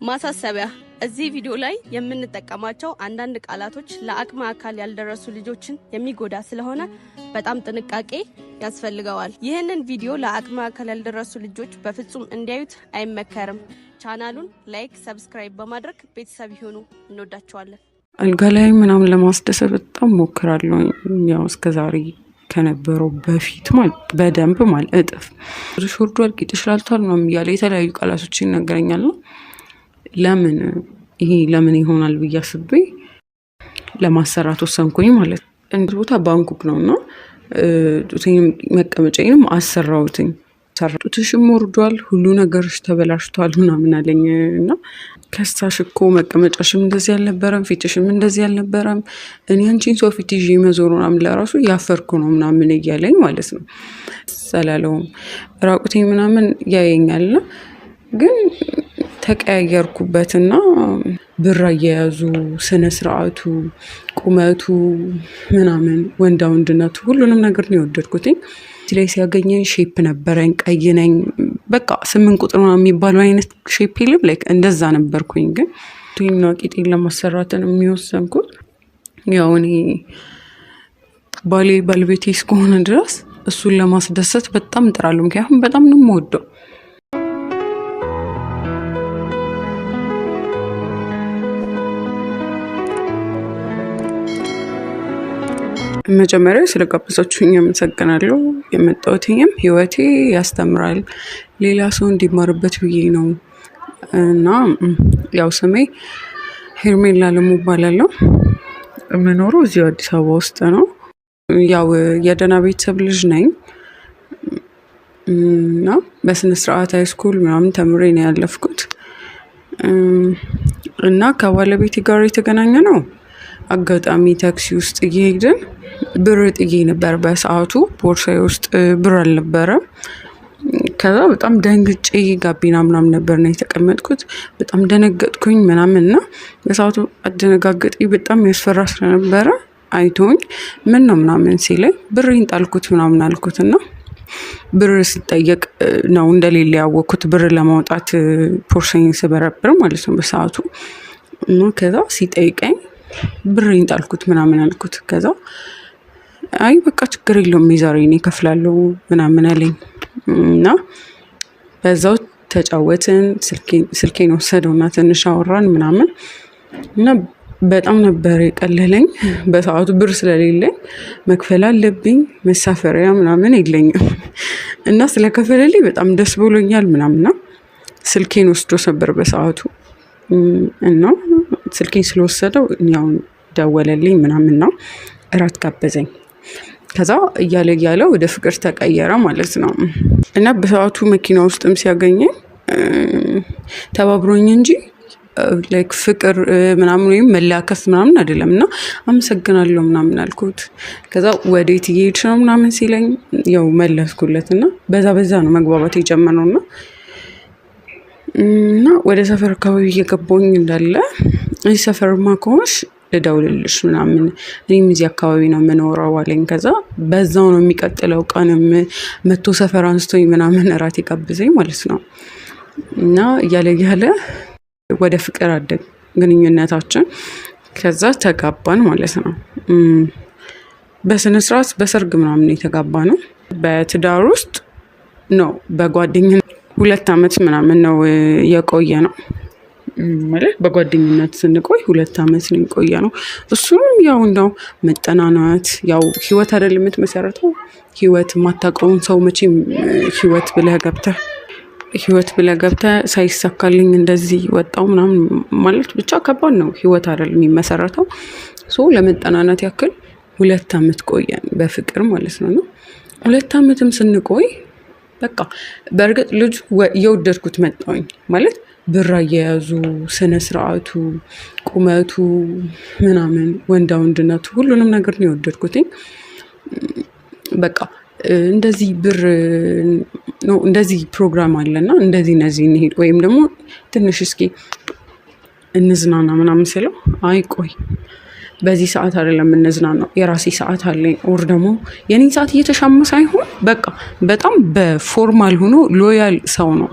ማሳሰቢያ እዚህ ቪዲዮ ላይ የምንጠቀማቸው አንዳንድ ቃላቶች ለአቅመ አካል ያልደረሱ ልጆችን የሚጎዳ ስለሆነ በጣም ጥንቃቄ ያስፈልገዋል። ይህንን ቪዲዮ ለአቅመ አካል ያልደረሱ ልጆች በፍጹም እንዲያዩት አይመከርም። ቻናሉን ላይክ፣ ሰብስክራይብ በማድረግ ቤተሰብ ይሁኑ። እንወዳቸዋለን። አልጋ ላይ ምናምን ለማስደሰት በጣም ሞክራለሁ። ያው እስከዛሬ ከነበረው በፊት ማለት በደንብ ማለት እጥፍ ሾርዶ አልቂጥ ይችላልታል ነው የሚያለ የተለያዩ ቃላቶች ይነገረኛል ነው ለምን ይሆናል ብዬ አስቤ ለማሰራት ወሰንኩኝ ማለት እንደ ቦታ ባንኩክ ነውና መቀመጫዬንም አሰራውትኝ ጡትሽም ወርዷል፣ ሁሉ ነገርሽ ተበላሽቷል ምናምን አለኝና ከሳሽ እኮ መቀመጫሽም እንደዚህ አልነበረም፣ ፊትሽም እንደዚህ አልነበረም፣ እኔ አንቺን ሰው ፊት ይዤ መዞር ምናምን ለራሱ ያፈርኩ ነው ምናምን እያለኝ ማለት ነው። ሰላለውም ራቁቴ ምናምን ያየኛልና ግን ተቀያየርኩበትና ብር አያያዙ፣ ስነ ስርዓቱ፣ ቁመቱ ምናምን ወንድነቱ ሁሉንም ነገር ነው የወደድኩትኝ። ላይ ሲያገኘኝ ሼፕ ነበረኝ፣ ቀይ ነኝ፣ በቃ 8 ቁጥር ነው የሚባለው አይነት ሼፕ ይልም ላይክ እንደዛ ነበርኩኝ። ግን ቱኝና ቂጤን ለማሰራትን የሚወሰንኩት ያው እኔ ባለቤቴ እስከሆነ ድረስ እሱን ለማስደሰት በጣም እጥራለሁ። ምክንያቱም በጣም ነው የምወደው። መጀመሪያ ስለጋበዛችሁኝ አመሰግናለሁ። የመጣሁትም ህይወቴ ያስተምራል ሌላ ሰው እንዲማርበት ብዬ ነው እና ያው ስሜ ሄርሜላ ለሙ እባላለሁ። የምኖረው እዚሁ አዲስ አበባ ውስጥ ነው። ያው የደህና ቤተሰብ ልጅ ነኝ እና በስነ ስርዓት ሃይስኩል ምናምን ተምሬ ነው ያለፍኩት እና ከባለቤቴ ጋር የተገናኘ ነው አጋጣሚ ታክሲ ውስጥ እየሄድን ብር ጥዬ ነበር። በሰዓቱ ቦርሳዬ ውስጥ ብር አልነበረም። ከዛ በጣም ደንግጬ ጋቢና ምናምን ነበር ነው የተቀመጥኩት። በጣም ደነገጥኩኝ ምናምንና በሰዓቱ አደነጋገጤ በጣም ያስፈራ ስለነበረ አይቶኝ ምን ነው ምናምን ሲለኝ ብሬን ጣልኩት ምናምን አልኩትና ብር ስጠየቅ ነው እንደሌለ ያወቅኩት። ብር ለማውጣት ፖርሳዬን ስበረብር ማለት ነው በሰዓቱ እና ከዛ ሲጠይቀኝ ብሬን ጣልኩት ምናምን አልኩት። ከዛ አይ በቃ ችግር የለውም የዛሬ እኔ እከፍላለሁ ምናምን አለኝ እና በዛው ተጫወትን። ስልኬን ወሰደውና ትንሽ አወራን ምናምን እና በጣም ነበር የቀለለኝ። በሰዓቱ ብር ስለሌለኝ መክፈል አለብኝ፣ መሳፈሪያ ምናምን የለኝም እና ስለከፈለልኝ በጣም ደስ ብሎኛል ምናምንና ስልኬን ወስዶ ነበር በሰዓቱ እና ስልኬን ስለወሰደው ያው ደወለልኝ ምናምን ነው እራት ጋበዘኝ። ከዛ እያለ ወደ ፍቅር ተቀየረ ማለት ነው እና በሰዓቱ መኪና ውስጥም ሲያገኘኝ ተባብሮኝ እንጂ ላይክ ፍቅር ምናምን ወይም መላከፍ ምናምን አይደለም እና አመሰግናለሁ ምናምን አልኩት። ከዛ ወዴት እየሄድሽ ነው ምናምን ሲለኝ ያው መለስኩለት እና በዛ ነው መግባባት የጀመረውና እና ወደ ሰፈር አካባቢ እየገባሁኝ እንዳለ እዚህ ሰፈርማ ከሆንሽ ልደውልልሽ ምናምን እኔም እዚህ አካባቢ ነው የምኖረው አለኝ። ከዛ በዛው ነው የሚቀጥለው ቀንም መቶ ሰፈር አንስቶኝ ምናምን እራት የጋበዘኝ ማለት ነው እና እያለ ወደ ፍቅር አደግ ግንኙነታችን። ከዛ ተጋባን ማለት ነው። በስነ ስርዓት በሰርግ ምናምን የተጋባ ነው። በትዳር ውስጥ ነው በጓደኝነት 2 አመት ምናምን ነው የቆየ ነው ማለት በጓደኝነት ስንቆይ 2 አመት ነው የቆየ ነው። እሱም ያው እንደው መጠናናት ያው ህይወት አይደለም የምትመሰረተው። ህይወት ማታውቀውን ሰው መቼም ህይወት ብለህ ገብተህ ሳይሳካልኝ እንደዚህ ወጣው ምናምን ማለት ብቻ ከባድ ነው። ህይወት አይደለም የሚመሰረተው። ለመጠናናት ያክል 2 አመት ቆየን በፍቅር ማለት ነው። 2 አመትም ስንቆይ በቃ በእርግጥ ልጅ የወደድኩት መጣሁኝ ማለት ብር አያያዙ፣ ስነ ስርዓቱ፣ ቁመቱ ምናምን ወንድነቱ ሁሉንም ነገር ነው የወደድኩትኝ። በቃ እንደዚህ ብር ነው እንደዚህ ፕሮግራም አለና እንደዚህ እንሄድ ወይም ደግሞ ትንሽ እስኪ እንዝናና ምናምን ስለው አይ ቆይ በዚህ ሰዓት አይደለም እንዝናናው፣ የራሴ ሰዓት አለኝ። ኦር ደግሞ የኔን ሰዓት እየተሻማ ሳይሆን በቃ በጣም በፎርማል ሆኖ ሎያል ሰው ነው፣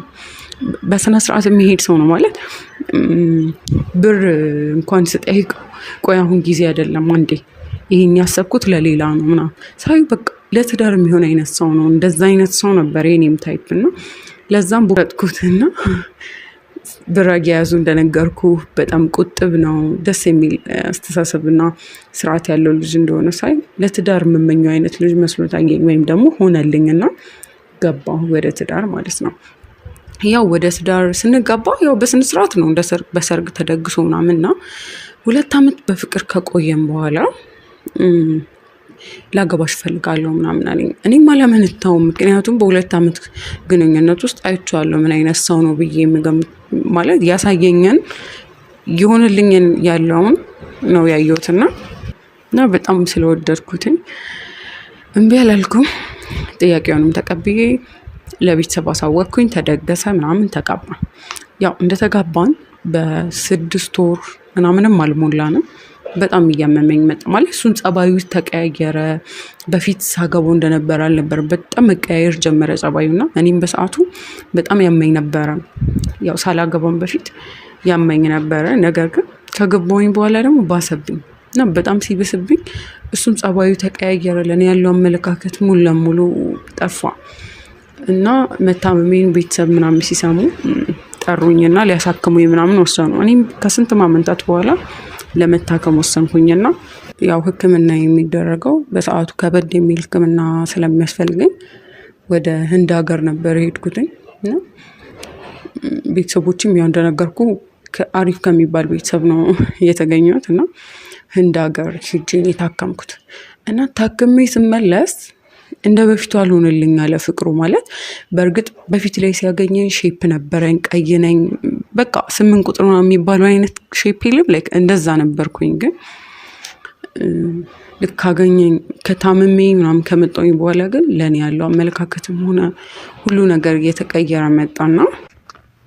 በስነ ስርዓት የሚሄድ ሰው ነው ማለት ብር እንኳን ስጠይቀው ቆይ አሁን ጊዜ አይደለም አንዴ ይሄን ያሰብኩት ለሌላ ነው ምናምን ሳይ በቃ ለትዳር የሚሆን አይነት ሰው ነው። እንደዛ አይነት ሰው ነበር የኔም ታይፕ ነው። ለዛም ቦረጥኩትና ብር አያያዙ እንደነገርኩ በጣም ቁጥብ ነው። ደስ የሚል አስተሳሰብና ስርዓት ያለው ልጅ እንደሆነ ሳይ ለትዳር የምመኘው አይነት ልጅ መስሎ ታየኝ። ወይም ደግሞ ሆነልኝና ገባሁ ወደ ትዳር ማለት ነው። ያው ወደ ትዳር ስንገባ ያው በስነ ስርዓት ነው በሰርግ ተደግሶ ምናምንና 2 አመት በፍቅር ከቆየም በኋላ ላገባሽ ፈልጋለሁ ምናምን አለኝ። እኔም አላመነታውም። ምክንያቱም በ2 አመት ግንኙነት ውስጥ አይቼዋለሁ ምን አይነት ሰው ነው ብዬ የምገምት ማለት ያሳየኝን የሆነልኝን ያለውን ነው ያየሁትና በጣም ስለወደድኩትኝ እምቢ አላልኩም። ጥያቄውንም ተቀብዬ ለቤተሰብ አሳወቅኩኝ። ተደገሰ ምናምን ተጋባን። ያው እንደተጋባን በ6 ወር ምናምንም አልሞላንም በጣም እያመመኝ መጣ። ማለት እሱን ጸባዩ ተቀያየረ። በፊት ሳገባው እንደነበር አልነበር። በጣም መቀያየር ጀመረ ጸባዩና እኔም በሰዓቱ በጣም ያመኝ ነበረ። ያው ሳላገባም በፊት ያመኝ ነበረ። ነገር ግን ከገባሁኝ በኋላ ደግሞ ባሰብኝ እና በጣም ሲብስብኝ እሱም ጸባዩ ተቀያየረ። ለኔ ያለው አመለካከት ሙሉ ለሙሉ ጠፋ እና መታመሜን ቤተሰብ ምናምን ሲሰሙ ጠሩኝና ሊያሳክሙኝ ምናምን ወሰኑ። እኔም ከስንት ማመንታት በኋላ ለመታከም ወሰንኩኝና ያው ሕክምና የሚደረገው በሰዓቱ ከበድ የሚል ሕክምና ስለሚያስፈልገኝ ወደ ህንድ ሀገር ነበር የሄድኩትኝ እና ቤተሰቦችም ያው እንደነገርኩ አሪፍ ከሚባል ቤተሰብ ነው የተገኘሁት እና ህንድ ሀገር ሄጄ የታከምኩት እና ታክሜ ስመለስ እንደ በፊቱ አልሆነልኝ አለ ፍቅሩ። ማለት በእርግጥ በፊት ላይ ሲያገኘኝ ሼፕ ነበረኝ፣ ቀይ ነኝ፣ በቃ 8 ቁጥር ነው የሚባለው አይነት ሼፕ የለም ላይክ እንደዛ ነበርኩኝ። ግን ልክ ካገኘኝ ከታምሜ ምናምን ከመጣሁኝ በኋላ ግን ለኔ ያለው አመለካከትም ሆነ ሁሉ ነገር እየተቀየረ መጣና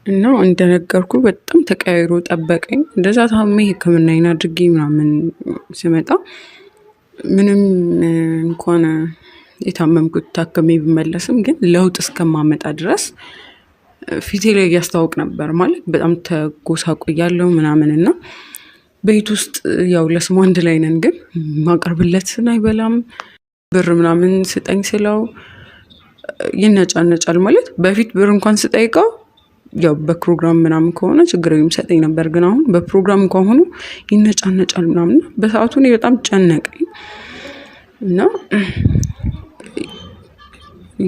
እና እንደነገርኩ በጣም ተቀያይሮ ጠበቀኝ። እንደዛ ታምሜ ሕክምናዬን አድርጌ ምናምን ስመጣ ምንም እንኳን የታመምኩት ታክሜ ብመለስም ግን ለውጥ እስከማመጣ ድረስ ፊቴ ላይ እያስታወቅ ነበር። ማለት በጣም ተጎሳቆያለሁ ምናምን እና ቤት ውስጥ ያው ለስሙ አንድ ላይ ነን፣ ግን ማቀርብለትን አይበላም። ብር ምናምን ስጠኝ ስለው ይነጫነጫል። ማለት በፊት ብር እንኳን ስጠይቀው ያው በፕሮግራም ምናምን ከሆነ ችግር የሚሰጠኝ ነበር። ግን አሁን በፕሮግራም እንኳን ሆኖ ይነጫነጫል ምናምን። በሰዓቱ እኔ በጣም ጨነቀኝ እና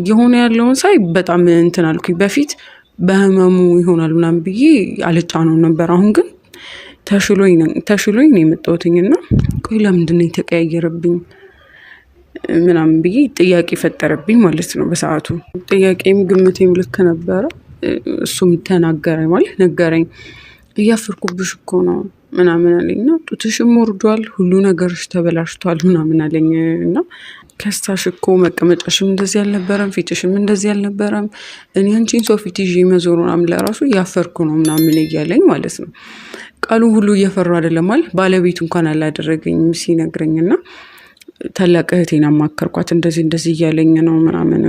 የሆነ ያለውን ሳይ በጣም እንትን አልኩኝ። በፊት በህመሙ ይሆናል ምናምን ብዬ አልጫነው ነበር። አሁን ግን ተሽሎኝ ነው የመጣሁትኝና ቆይ ለምንድን ነው የተቀያየረብኝ ምናምን ብዬ ጥያቄ ፈጠረብኝ ማለት ነው። በሰዓቱ ጥያቄም ግምቴም ልክ ነበረ። እሱም ተናገረኝ ማለት ነገረኝ። እያፈርኩብሽ እኮ ነው ምናምን አለኝና ጡትሽም ወርዷል፣ ሁሉ ነገርሽ ተበላሽቷል ምናምን አለኝ እና ከስታሽ እኮ መቀመጫሽም እንደዚህ አልነበረም፣ ፊትሽም እንደዚህ አልነበረም። እኔ አንቺን ሰው ፊት ይዤ መዞር ምናምን ለራሱ እያፈርኩ ነው ምናምን እያለኝ ማለት ነው። ቃሉ ሁሉ እየፈሩ አይደለም ማለት ባለቤቱ እንኳን አላደረገኝም ሲነግረኝና ታላቅ እህቴን አማከርኳት። እንደዚህ እያለኝ ነው ምናምን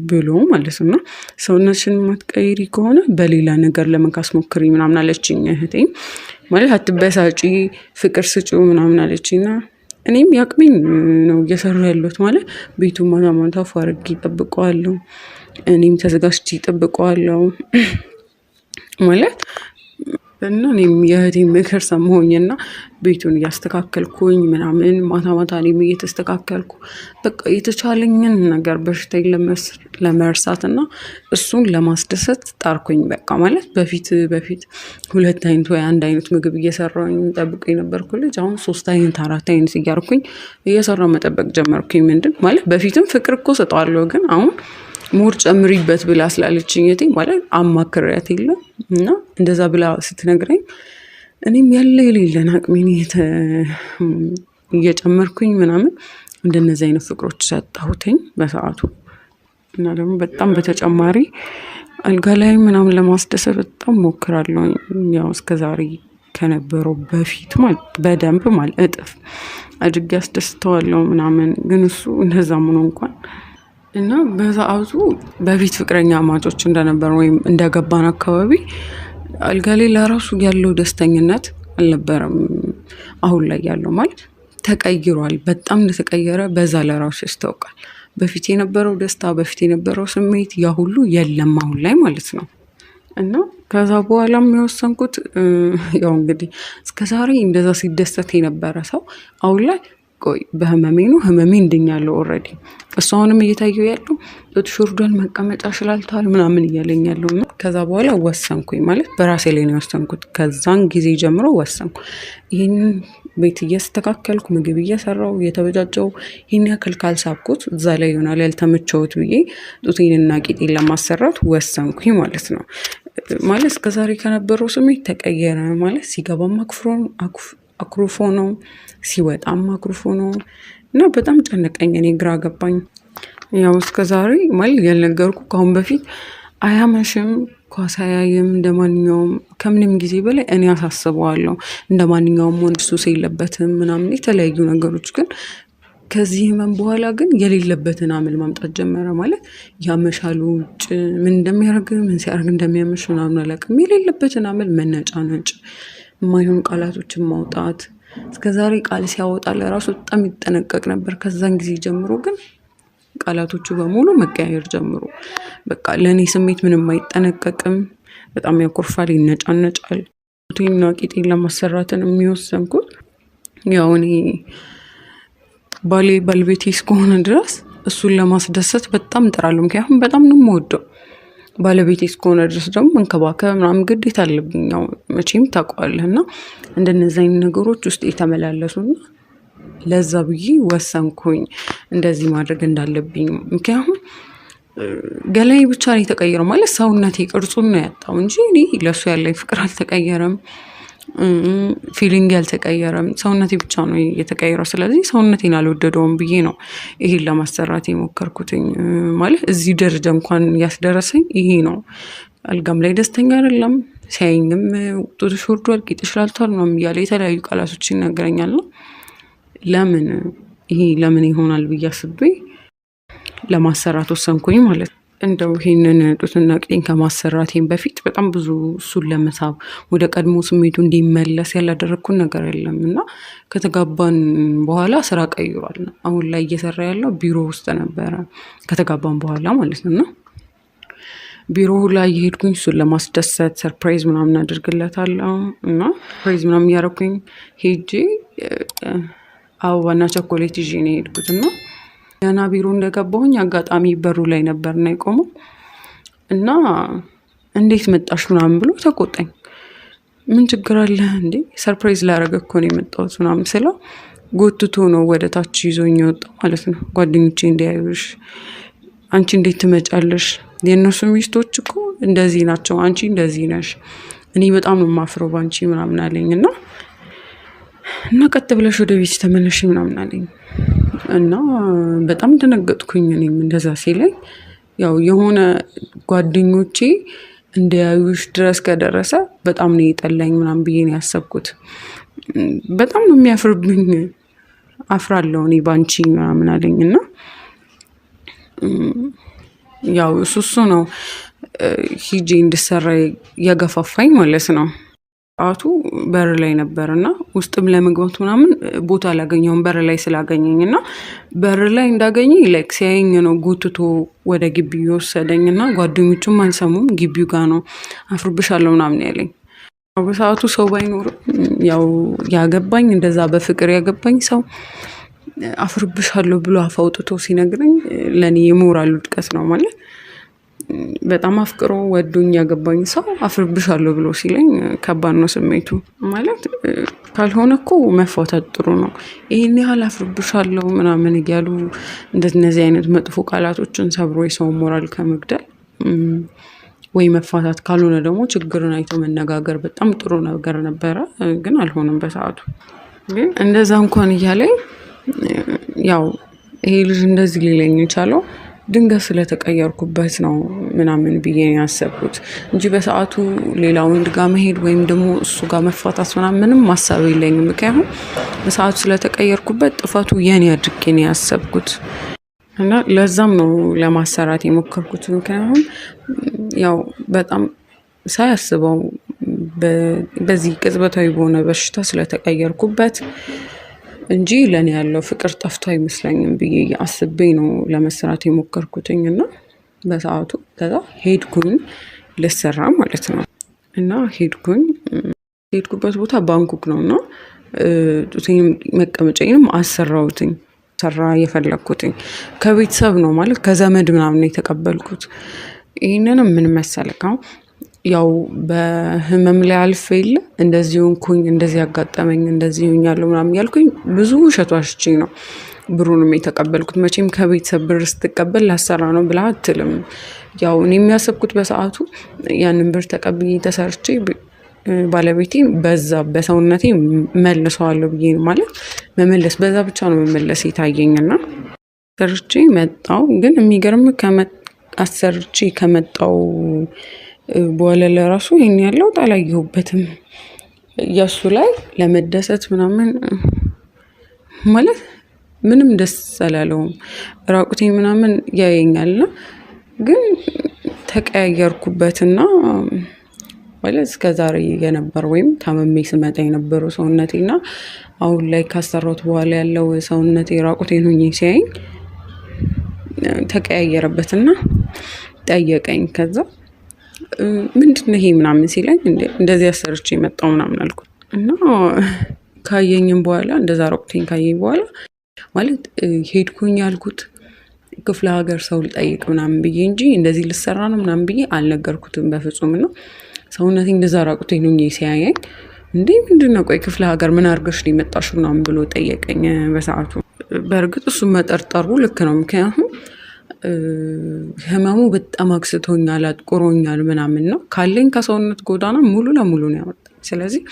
ብሎ ማለት ነው። እና ሰውነትሽን ማትቀይሪ ከሆነ በሌላ ነገር ለመካስ ሞክሪ ምናምን አለችኝ እህቴ። ማለት አትበሳጪ፣ ፍቅር ስጪው ምናምን አለችኝና እኔም ያቅመኝ ነው እየሰሩ ያለሁት። ማለት ቤቱን ማታ ማታ ፋርጌ እጠብቀዋለሁ፣ እኔም ተዘጋጅቼ እጠብቀዋለሁ ማለት እና እኔም የእህቴን ምክር ሰማሁኝና ቤቱን እያስተካከልኩኝ ምናምን ማታ ማታ እኔም እየተስተካከልኩ በቃ የተቻለኝን ነገር በሽታዬን ለመርሳትና እሱን ለማስደሰት ጣርኩኝ። በቃ ማለት በፊት 2 አይነት ወይ 1 አይነት ምግብ እየሰራሁኝ ጠብቁ የነበርኩ ልጅ አሁን 3 አይነት 4 አይነት እያርኩኝ እየሰራሁ መጠበቅ ጀመርኩኝ። ምንድን ማለት በፊትም ፍቅር እኮ ሰጠዋለሁ፣ ግን አሁን ሙር ጨምሪበት ብላ ስላለችኝ እቴ ማለት አማክሬያት የለም እና እንደዛ ብላ ስትነግረኝ እኔም ያለ የሌለን አቅሜን እየጨመርኩኝ ምናምን እንደነዚህ አይነት ፍቅሮች ሰጣሁትኝ በሰዓቱ። እና ደግሞ በጣም በተጨማሪ አልጋ ላይ ምናምን ለማስደሰት በጣም ሞክራለሁ። ያው እስከዛሬ ከነበረው በፊት ማለት በደንብ ማለት እጥፍ አድርጌ አስደስተዋለሁ ምናምን። ግን እሱ እንደዛ ሆኖ እንኳን እና በሰዓቱ በፊት ፍቅረኛ ማቾች እንደነበር ወይም እንደገባን አካባቢ አልጋ ላይ ለራሱ ያለው ደስተኝነት አልነበረም። አሁን ላይ ያለው ማለት ተቀይሯል። በጣም እንደተቀየረ በዛ ለራሱ ያስታውቃል። በፊት የነበረው ደስታ፣ በፊት የነበረው ስሜት ያ ሁሉ የለም አሁን ላይ ማለት ነው። እና ከዛ በኋላም የወሰንኩት ያው እንግዲህ እስከዛሬ እንደዛ ሲደሰት የነበረ ሰው አሁን ላይ ቆይ በህመሜ ነው ህመሜ እንድኛለሁ ኦልሬዲ እሱ አሁንም እየታየው ያለው ጡትሽ ወርዷል መቀመጫ ሽላልቷል ምናምን እያለኝ ያለው እና ከዛ በኋላ ወሰንኩኝ ማለት በራሴ ላይ ነው የወሰንኩት። ከዛን ጊዜ ጀምሮ ወሰንኩ ይህን ቤት እያስተካከልኩ ምግብ እየሰራው እየተበጃጀው ይህን ያክል ካልሳብኩት እዛ ላይ ይሆናል ያልተመቸውት ብዬ ጡቴንና ቂጤን ለማሰራት ወሰንኩኝ ማለት ነው። ማለት እስከዛሬ ከነበረው ስሜት ተቀየረ ማለት ሲገባም አኩርፎ ነው ሲወጣም አኩርፎ ነው እና በጣም ጨነቀኝ። እኔ ግራ ገባኝ። ያው እስከዛሬ ማለት ያልነገርኩ ከአሁን በፊት አያመሽም ኳስ አያይም እንደማንኛውም ከምንም ጊዜ በላይ እኔ አሳስበዋለሁ እንደማንኛውም ወንድ ሱስ የለበትም ምናምን የተለያዩ ነገሮች ግን ከዚህ ህመም በኋላ ግን የሌለበትን አመል ማምጣት ጀመረ። ማለት ያመሻሉ ውጭ ምን እንደሚያደርግ ምን ሲያደርግ እንደሚያመሽ ምናምን አላውቅም። የሌለበትን አመል መነጫነጭ የማይሆን ቃላቶችን ማውጣት እስከዛሬ ቃል ሲያወጣ ለራሱ በጣም ይጠነቀቅ ነበር። ከዛን ጊዜ ጀምሮ ግን ቃላቶቹ በሙሉ መቀያየር ጀምሮ በቃ ለእኔ ስሜት ምንም አይጠነቀቅም። በጣም ያኮርፋል፣ ይነጫነጫል። ጡቴንና ቂጤን ለማሰራትን የሚወሰንኩት ያው እኔ ባለቤቴ እስከሆነ ድረስ እሱን ለማስደሰት በጣም እጥራለሁ። ምክንያቱም በጣም ነው የምወደው። ባለቤቴ እስከሆነ ድረስ ደግሞ መንከባከብ ምናምን ግዴታ አለብኝ። ያው መቼም ታውቀዋለህ እና እንደነዚህ አይነት ነገሮች ውስጥ የተመላለሱና ለዛ ብዬ ወሰንኩኝ እንደዚህ ማድረግ እንዳለብኝ። ምክንያቱም ገላይ ብቻ ነው የተቀየረው ማለት ሰውነቴ ቅርጹን ነው ያጣው እንጂ እኔ ለሱ ያለኝ ፍቅር አልተቀየረም፣ ፊሊንግ ያልተቀየረም፣ ሰውነቴ ብቻ ነው የተቀየረው። ስለዚህ ሰውነቴን አልወደደውም ብዬ ነው ይሄን ለማሰራት የሞከርኩትኝ። ማለት እዚህ ደረጃ እንኳን ያስደረሰኝ ይሄ ነው። አልጋም ላይ ደስተኛ አይደለም፣ ሲያየኝም ጡትሽ ወርዷል ቂጥሽ ላልቷል ምናምን እያለ የተለያዩ ቃላቶች ይናገረኛል። ለምን ይሆናል ብዬ አስቤ ለማሰራት ወሰንኩኝ ማለት ነው። እንደው ይሄንን ጡትና ቂጤን ከማሰራቴን በፊት በጣም ብዙ እሱን ለመሳብ ወደ ቀድሞ ስሜቱ እንዲመለስ ያላደረግኩት ነገር የለም እና ከተጋባን በኋላ ስራ ቀይሯል። አሁን ላይ እየሰራ ያለው ቢሮ ውስጥ ነበረ ከተጋባን በኋላ ማለት ነው። እና ቢሮ ላይ የሄድኩኝ እሱን ለማስደሰት ሰርፕራይዝ ምናምን አድርግለታለሁ እና ሰርፕራይዝ ምናምን እያደረኩኝ ሄጄ አበባና ቸኮሌት ይዤ ነው የሄድኩት እና ገና ቢሮ እንደገባሁኝ አጋጣሚ በሩ ላይ ነበርና የቆመው እና እንዴት መጣሽ ምናምን ብሎ ተቆጣኝ። ምን ችግር አለ እንዴ ሰርፕራይዝ ላደርግ እኮ ነው የመጣሁት ምናምን ስለው ጎትቶ ነው ወደ ታች ይዞኝ የወጣው ማለት ነው። ጓደኞቼ እንዲያዩሽ አንቺ እንዴት ትመጫለሽ? የእነሱ ሚስቶች እኮ እንደዚህ ናቸው፣ አንቺ እንደዚህ ነሽ፣ እኔ በጣም ነው የማፍረው ባንቺ ምናምን አለኝ እና ቀጥ ብለሽ ወደ ቤት ተመለሽ ምናምን አለኝ እና በጣም ደነገጥኩኝ። እኔም እንደዛ ሲለኝ ያው የሆነ ጓደኞቼ እንዲያዩሽ ድረስ ከደረሰ በጣም ነው የጠላኝ ምናምን ብዬ ነው ያሰብኩት። በጣም ነው የሚያፍርብኝ፣ አፍራለሁ እኔ ባንቺ ምናምን አለኝ እና ያው እሱ ነው ሂጄ እንድሰራ ያገፋፋኝ ማለት ነው። አቱ በር ላይ ነበርና ውስጥም ለመግባት ምናምን ቦታ አላገኘሁም በር ላይ ስላገኘኝ እና በር ላይ እንዳገኘኝ ላይክ ሲያየኝ ነው ጎትቶ ወደ ግቢው የወሰደኝና ጓደኞቹም አልሰሙም ግቢው ጋር ነው አፍርብሻለሁ ምናምን ያለኝ። በሰዓቱ ሰው ባይኖር ያው ያገባኝ እንደዛ በፍቅር ያገባኝ ሰው አፍርብሻለሁ ብሎ አፋውጥቶ ሲነግረኝ ለኔ የሞራል ውድቀት ነው ማለት በጣም አፍቅሮ ወዶኝ ያገባኝ ሰው አፍርብሻለሁ ብሎ ሲለኝ ከባድ ነው ስሜቱ። ማለት ካልሆነ እኮ መፋታት ጥሩ ነው። ይሄን ያህል አፍርብሻለሁ ምናምን እያሉ እንደነዚህ አይነት መጥፎ ቃላቶችን ሰብሮ የሰው ሞራል ከመግደል ወይ መፋታት ካልሆነ ደግሞ ችግርን አይቶ መነጋገር በጣም ጥሩ ነገር ነበረ። ግን አልሆነም በሰዓቱ። ግን እንደዛ እንኳን እያለኝ ያው ይሄ ልጅ እንደዚህ ሊለኝ የቻለው ድንገት ስለተቀየርኩበት ነው ምናምን ብዬ ያሰብኩት እንጂ በሰዓቱ ሌላ ወንድ ጋር መሄድ ወይም ደግሞ እሱ ጋር መፋታት ምንም ማሰብ የለኝም። ምክንያቱም በሰዓቱ ስለተቀየርኩበት ጥፋቱ የኔ አድርጌ ነው ያሰብኩት እና ለዛም ነው ለማሰራት የሞከርኩት። ምክንያቱም ያው በጣም ሳያስበው በዚህ ቅጽበታዊ በሆነ በሽታ ስለተቀየርኩበት እንጂ ለእኔ ያለው ፍቅር ጠፍቶ አይመስለኝም ብዬ አስቤ ነው ለመስራት የሞከርኩትኝ። እና በሰዓቱ ከዛ ሄድኩኝ ልሰራ ማለት ነው። እና ሄድኩበት ቦታ ባንኮክ ነው እና ጡቴንም መቀመጫዬንም አሰራሁትኝ። ሰራ የፈለግኩትኝ ከቤተሰብ ነው ማለት ከዘመድ ምናምን የተቀበልኩት። ይህንንም ምን መሰለህ ያው በህመም ላይ አልፌ የለ እንደዚህ ሆንኩኝ፣ እንደዚህ ያጋጠመኝ፣ እንደዚህ ሆኛለሁ ምናምን ያልኩኝ ብዙ ውሸት ዋሽቼ ነው ብሩንም የተቀበልኩት። መቼም ከቤተሰብ ብር ስትቀበል ላሰራ ነው ብላ አትልም። ያው እኔ የሚያሰብኩት በሰዓቱ ያንን ብር ተቀብዬ ተሰርቼ ባለቤቴን በዛ በሰውነቴ መልሰዋለሁ ብዬ ማለት መመለስ በዛ ብቻ ነው መመለስ የታየኝና ሰርቼ መጣው። ግን የሚገርም አሰርቼ ከመጣው በኋላ ለራሱ ይሄን ያለው አላየሁበትም። ያሱ ላይ ለመደሰት ምናምን ማለት ምንም ደስ አላለውም። ራቁቴ ምናምን ያየኛልና ግን ተቀያየርኩበትና ማለት እስከዛሬ የነበር ወይም ታመሜ ስመጣ የነበረው ሰውነቴና አሁን ላይ ካሰራሁት በኋላ ያለው ሰውነቴ ራቁቴን ሆኜ ሲያየኝ ተቀያየረበትና ጠየቀኝ። ከዛ ምንድነው ይሄ ምናምን ሲለኝ እንደዚህ አሰርቼ የመጣው ምናምን አልኩት። እና ካየኝም በኋላ እንደዛ ራቁቴን ካየኝ በኋላ ማለት ሄድኩኝ ያልኩት ክፍለ ሀገር ሰው ልጠይቅ ምናምን ብዬ እንጂ እንደዚህ ልሰራ ነው ምናምን ብዬ አልነገርኩትም በፍጹም። ነው ሰውነቴ እንደዛ ራቁቴን ሆኜ ሲያየኝ እንዴ ምንድነው ቆይ ክፍለ ሀገር ምን አድርገሽ ነው የመጣሽው ምናምን ብሎ ጠየቀኝ በሰዓቱ። በእርግጥ እሱ መጠርጠሩ ልክ ነው። ምክንያቱም ህመሙ በጣም አክስቶኛል፣ አጥቁሮኛል ምናምን ነው ካለኝ ከሰውነት ጎዳና ሙሉ ለሙሉ ነው ያወጣኝ። ስለዚህ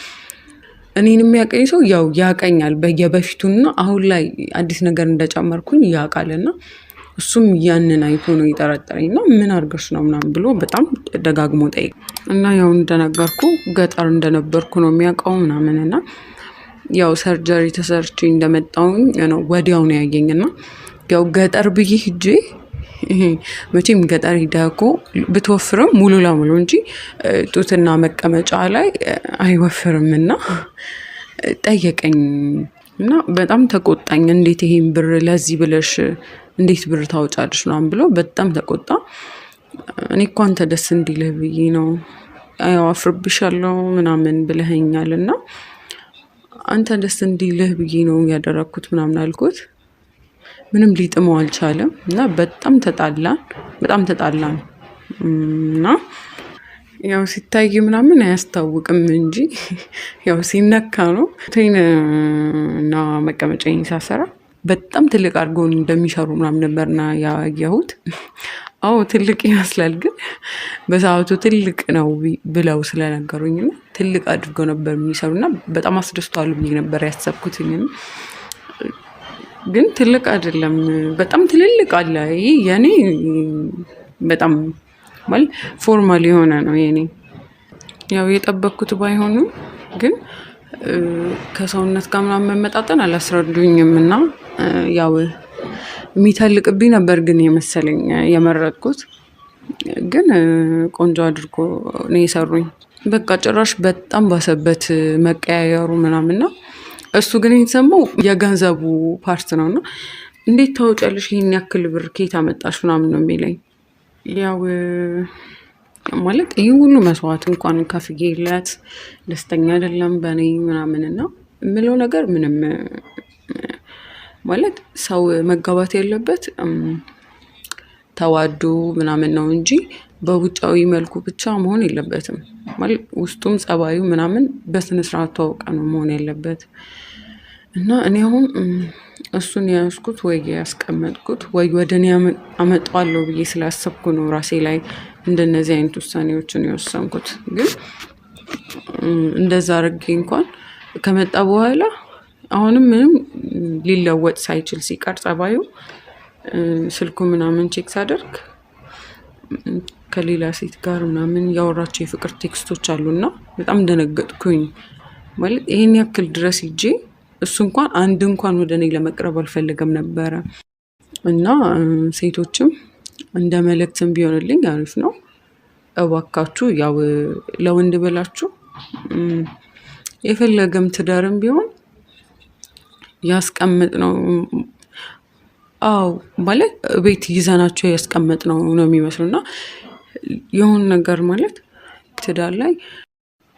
እኔን የሚያቀኝ ሰው ያው ያቀኛል በየበፊቱና አሁን ላይ አዲስ ነገር እንደጨመርኩኝ ያውቃልና እሱም ያንን አይቶ ነው የጠረጠረኝና ምን አድርገሽ ነው ምናምን ብሎ በጣም ደጋግሞ ጠይቅ እና ያው እንደነገርኩ ገጠር እንደነበርኩ ነው የሚያውቀው ምናምንና ያው ሰርጀሪ ተሰርቼ እንደመጣሁኝ ነው ወዲያው ነው ያየኝና ያው ገጠር ብዬ ሂጄ መቼም ገጠር ሂዳኮ ብትወፍርም ሙሉ ለሙሉ እንጂ ጡትና መቀመጫ ላይ አይወፍርምና ጠየቀኝ እና በጣም ተቆጣኝ። እንዴት ይሄን ብር ለዚህ ብለሽ እንዴት ብር ታወጫለሽ ምናምን ብሎ በጣም ተቆጣ። እኔ እኮ አንተ ደስ እንዲልህ ብዬ ነው ያው አፍርብሻለሁ ምናምን ብለኸኛልና አንተ ደስ እንዲልህ ብዬ ነው ያደረኩት ምናምን አልኩት። ምንም ሊጥመው አልቻለም እና በጣም ተጣላን እና ያው ሲታይ ምናምን አያስታውቅም እንጂ ያው ሲነካ ነው እና መቀመጫዬን ሳሰራ በጣም ትልቅ አድርጎ እንደሚሰሩ ምናምን ነበርና ያየሁት። አዎ ትልቅ ይመስላል፣ ግን በሰዓቱ ትልቅ ነው ብለው ስለነገሩኝ ትልቅ አድርጎ ነበር የሚሰሩና በጣም አስደስቷል ብዬ ነበር ያሰብኩትኝ። ግን ትልቅ አይደለም፣ በጣም ትልልቅ አለ። ይሄ የኔ በጣም ማለት ፎርማል የሆነ ነው የኔ። ያው የጠበቅኩት ባይሆንም ግን ከሰውነት ጋር ምናምን መመጣጠን አላስረዱኝም እና ያው የሚተልቅብኝ ነበር ግን የመሰለኝ የመረጥኩት። ግን ቆንጆ አድርጎ ነው የሰሩኝ። በቃ ጭራሽ በጣም ባሰበት መቀያየሩ ምናምን ነው። እሱ ግን የተሰማው የገንዘቡ ፓርት ነው እና እንዴት ታወጫለሽ ይሄን ያክል ብር ከየት አመጣሽ ምናምን ነው የሚለኝ። ያው ማለት ይህ ሁሉ መስዋዕት እንኳን ከፍዬለት ደስተኛ አይደለም በእኔ ምናምንና የምለው ነገር ምንም ማለት ሰው መጋባት ያለበት ተዋዶ ምናምን ነው እንጂ በውጫዊ መልኩ ብቻ መሆን የለበትም። ማለት ውስጡም ጸባዩ ምናምን በስነ ስርዓት ተዋውቀ ነው መሆን ያለበት። እና እኔ አሁን እሱን ያስኩት ወይ ያስቀመጥኩት ወይ ወደኔ አመጣዋለሁ ብዬ ስላሰብኩ ነው ራሴ ላይ እንደነዚህ አይነት ውሳኔዎችን የወሰንኩት። ግን እንደዛ አድርጌ እንኳን ከመጣ በኋላ አሁንም ምንም ሊለወጥ ሳይችል ሲቀር ጸባዩ ስልኩ ምናምን ቼክ ሳደርግ ከሌላ ሴት ጋር ምናምን ያወራቸው የፍቅር ቴክስቶች አሉና በጣም ደነገጥኩኝ። ማለት ይሄን ያክል ድረስ ሂጄ እሱ እንኳን አንድ እንኳን ወደ እኔ ለመቅረብ አልፈለገም ነበረ። እና ሴቶችም እንደ መልእክትም ቢሆንልኝ አሪፍ ነው፣ እባካችሁ ያው ለወንድ ብላችሁ የፈለገም ትዳርም ቢሆን ያስቀምጥ ነው። አዎ ማለት ቤት ይዘናቸው ያስቀምጥ ነው የሚመስሉና የሆነ ነገር ማለት ትዳር ላይ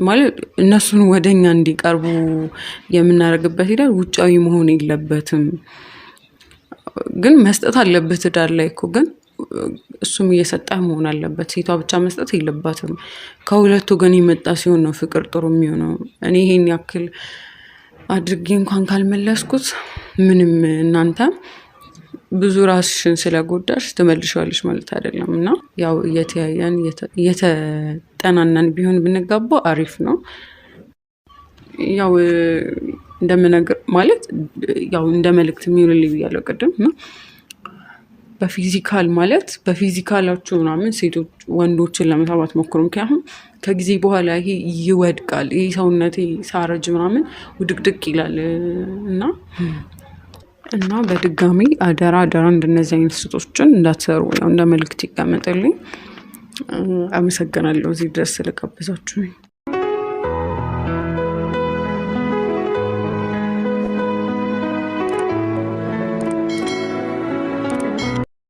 ማለት እነሱን ወደኛ እንዲቀርቡ የምናደርግበት ሂደት ውጫዊ መሆን የለበትም። ግን መስጠት አለበት ትዳር ላይ እኮ ግን እሱም እየሰጠህ መሆን አለበት። ሴቷ ብቻ መስጠት የለባትም። ከሁለቱ ግን የመጣ ሲሆን ነው ፍቅር ጥሩ የሚሆነው። እኔ ይሄን ያክል አድርጌ እንኳን ካልመለስኩት ምንም እናንተ ብዙ ራስሽን ስለጎዳሽ ትመልሻለሽ ማለት አይደለም። እና ያው እየተያየን እየተጠናናን ቢሆን ብንጋባ አሪፍ ነው። ያው እንደምነግር ማለት ያው እንደ መልእክት የሚሆንልኝ ብያለሁ ቅድም እና በፊዚካል ማለት በፊዚካላችሁ ምናምን ሴቶች ወንዶችን ለመሳብ አትሞክሩ። ምክንያቱም ከጊዜ በኋላ ይሄ ይወድቃል። ይሄ ሰውነቴ ሳረጅ ምናምን ውድቅድቅ ይላል እና በድጋሚ አደራ እንደነዚህ አይነት ስህተቶችን እንዳትሰሩ ያው እንደ መልእክት ይቀመጥልኝ። አመሰግናለሁ እዚህ ድረስ ስለጋበዛችሁኝ።